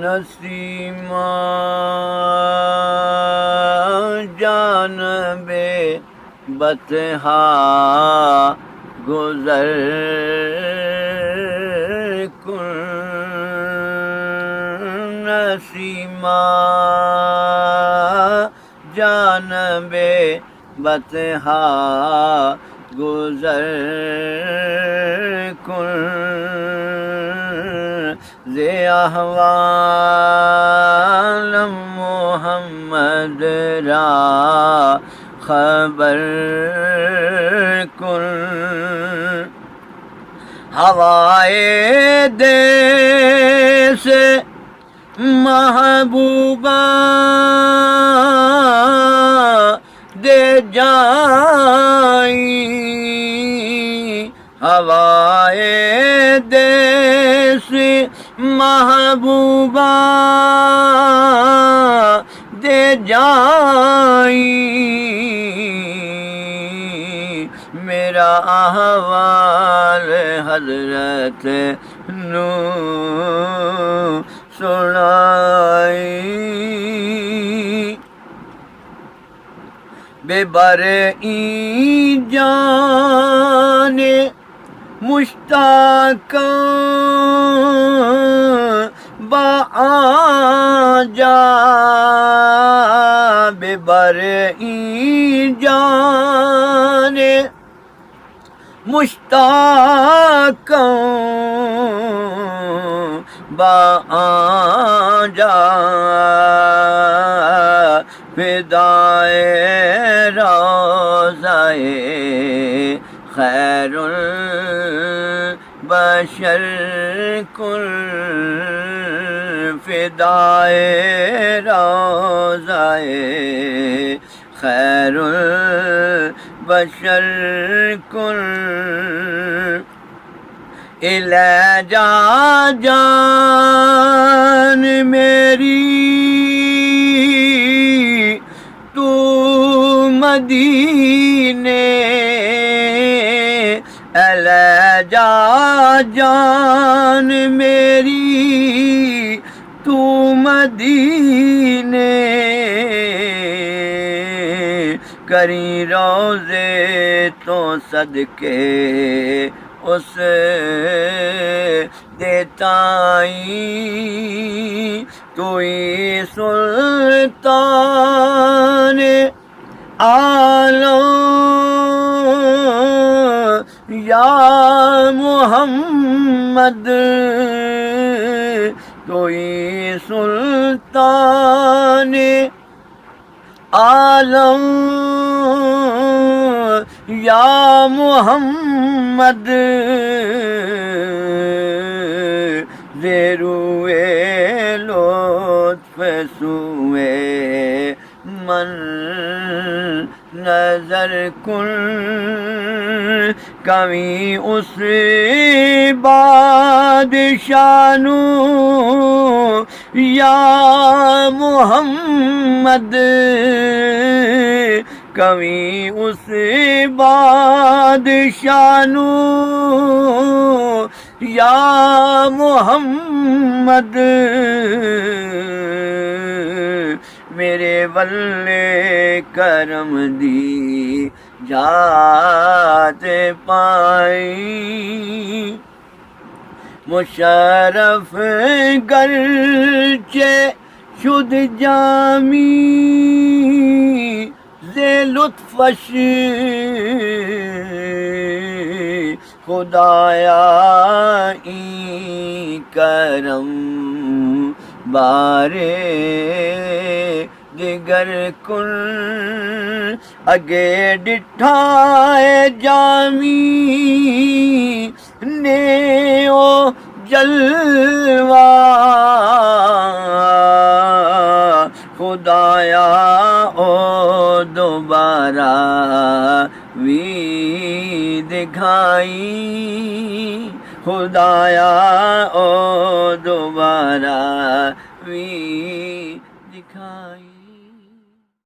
نسیما جانب بطحا گزر کن نسیما جانب بطحا گزر کن زی احوال محمد را خبر کن ہوائے دل سے محبوبہ دے جائی ہوائے دل سے محبوبہ دے جائی میرا احوال حضرت نو سنائی بے برئی جان مشتاقاں با آجا بے برئی جان مشتاقاں با آجا فدائے روضائے خیر البشر کن فدائے روضائے خیر البشر کن الہجا جان میری تو مدینے الہجا جان میری تو مدینے کری روزے تو صدقے اس دیتائی توئی سلطان عالم یا محمد توئی سلطان عالم یا محمد زیروے لطف سوئے من نظر کن کبھی اس بادشاہ نو یا محمد کبھی اس بادشاہ نو یا محمد میرے ولے کرم دی جات پائی مشرف گرچہ شد جامی زے لطفش خدایا ای کرم بارے دیگر کن اگے ڈٹھائے جامی نے او جلوہ خدایا او دوبارہ وی دکھائی خدایا او دوبارہ وی